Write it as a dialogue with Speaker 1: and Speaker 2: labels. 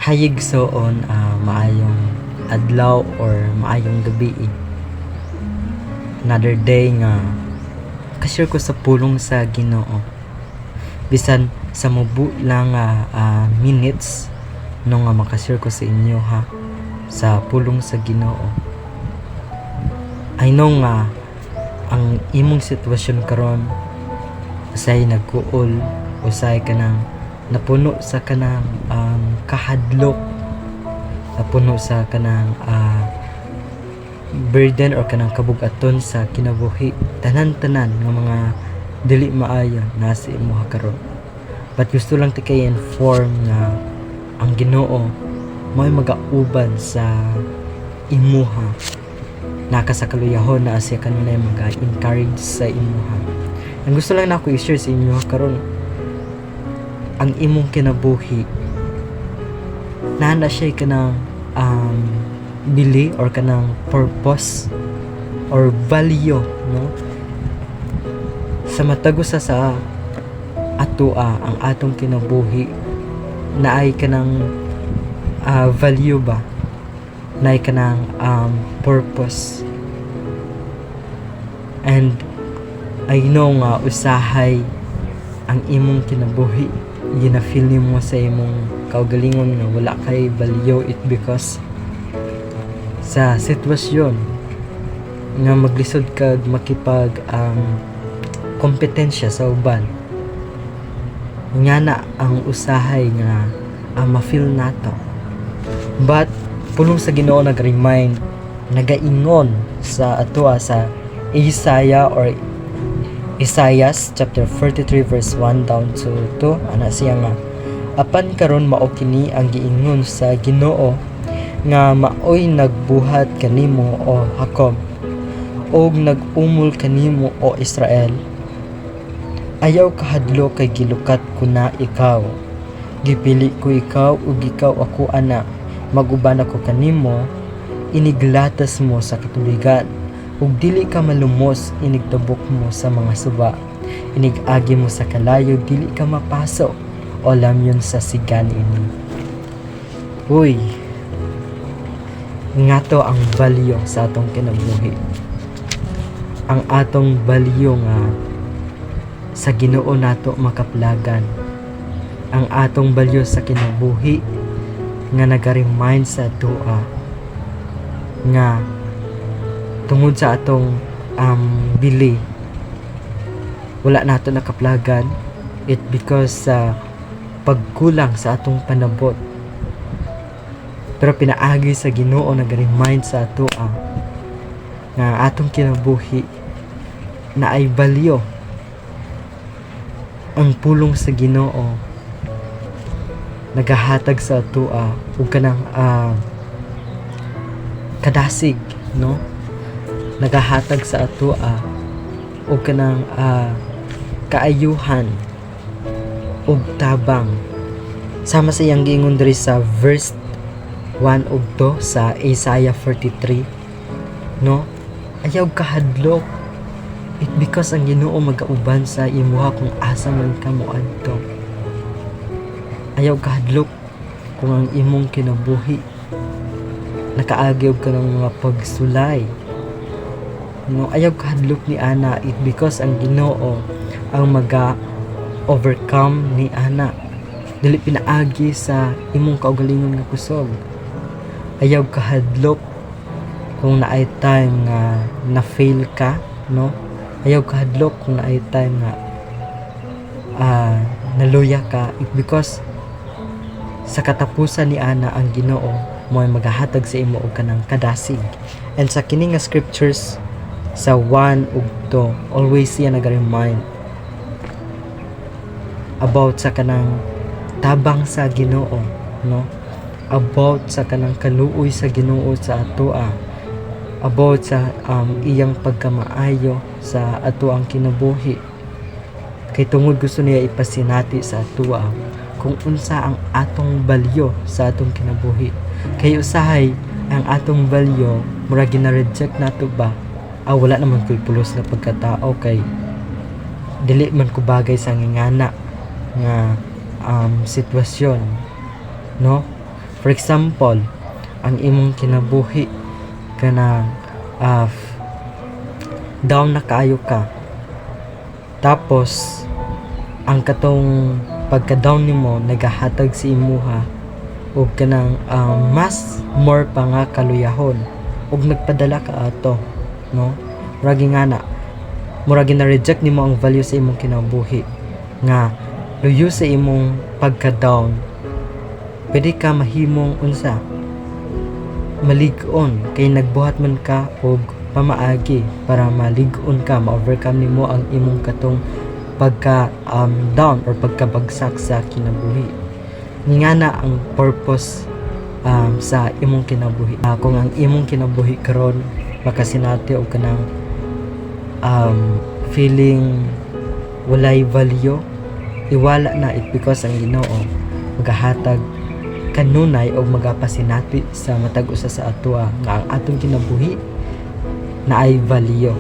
Speaker 1: Hayig soon maayong adlaw or maayong gabi. Another day nga ka-share ko sa pulong sa Ginoo. Bisan sa mubu lang minutes nung makashare ko sa inyo sa pulong sa Ginoo. I know nga ang imong sitwasyon karon usay nagkuol, usay kanang napuno sa kanang kahadlok, napuno sa kanang burden or kanang kabugaton sa kinabuhi, tanan-tanan ng mga dili maayo nasa imuha karon. But gusto lang ti kay inform nga ang Ginoo mo'y magauban sa imuha, nakasakaluyahon na asya kanunay mag-encourage sa imuha. Ang gusto lang na ako i-share sa inyo karon, ang imong kinabuhi nana siya kanang bili or kanang purpose or value, no? Sa matag usa sa atoa ang atong kinabuhi naay kanang value ba, naay kanang purpose. And I know nga usahay ang imong kinabuhi gina-feel nimo sa imong kaugalingon nga wala kay value, it because sa sitwasyon nga maglisod kag makipag kompetensya sa uban, nga na ang usahay nga ma-feel nato. But pulong sa Ginoo nag-remind, nagaingon sa atoa sa Isaiah chapter 43 verse 1 down to 2, ana siya nga, apan karon mao kini ang giingon sa Ginoo nga maoy nagbuhat kanimo o Jacob, og nag-umol kanimo o Israel. Ayaw kahadlok kay gilukat ko na ikaw, gipili ko ikaw ug ikaw ako ana, maguban ako kanimo, iniglatas mo sa katuligan, ug dili ka malumos, inigtabok mo sa mga suba, inigagi mo sa kalayo, dili ka mapasok o lamyon sa sigan ini. Uy, nga to ang value sa atong kinabuhi. Ang atong value nga sa Ginoo nato makaplagan. Ang atong value sa kinabuhi nga naga-remind sa atoa nga tungod sa atong bili wala nato nakaplagan, it because sa pagkulang sa atong panabot. Pero pinaagi sa Ginoo nag-remind sa atoa nga atong kinabuhi na ay balyo. Ang pulong sa Ginoo nagahatag sa atoa ug kanang kadasig, no? Nagahatag sa atoa ug kanang kaayuhan ug tabang. Sama sa iyang giingon diri sa verse 1 ug 2 sa Isaiah 43, no? Ayaw kahadlok, it because ang Ginoo magauban sa imuha kung asa man ka moadto. Ayaw kahadlok kung ang imong kinabuhi nakaagyaw ka ng mga pagsulay, no? Ayaw kahadlok ni ana, it because ang Ginoo ang overcome ni ana, dili pinaagi sa imong kaugalingon nga kusog. Ayaw kahadlok kung naay time nga na-fail ka, no? Ayaw kahadlok kung naay time nga naluya ka, it because sa katapusan ni ana ang Ginoo mo'y maghahatag sa imo og kanang kadasig. And sa kini nga scriptures sa 1 ug 2, always siya nag-remind about sa kanang tabang sa Ginoo, no? About sa kanang kaluoy sa Ginoo sa atoa, about sa iyang pagkamaayo sa ato ang kinabuhi. Kay tungod gusto niya ipasinati sa atoa kung unsa ang atong balyo sa atong kinabuhi. Kay usahay ang atong balyo mura gina-reject nato ba? Wala naman ko'y pulos na pagkatao, kay dili man ko bagay sa ngingana nga sitwasyon, no? For example, ang imong kinabuhi kanang down na kaayo ka, tapos ang katong pagka-down nimo nagahatag si imuha og kanang mas more pa nga kaluyahon ug nagpadala ka ato, no? Murag nga na na reject nimo ang value sa imong kinabuhi nga luyo sa imong pagka-down, pwede ka mahimong unsa malig-on kay nagbuhat man ka og pamaagi para malig-on ka, ma-overcome nimo ang imong katong pagka down or pagkabagsak sa kinabuhi. Nga na ang purpose sa imong kinabuhi. Kung ang imong kinabuhi karon makasinati og kanang feeling walay value, iwala na it because ang Ginoo magahatag kanunay o magapasinati sa matag usa sa atoa nga ang atong kinabuhi na ay value.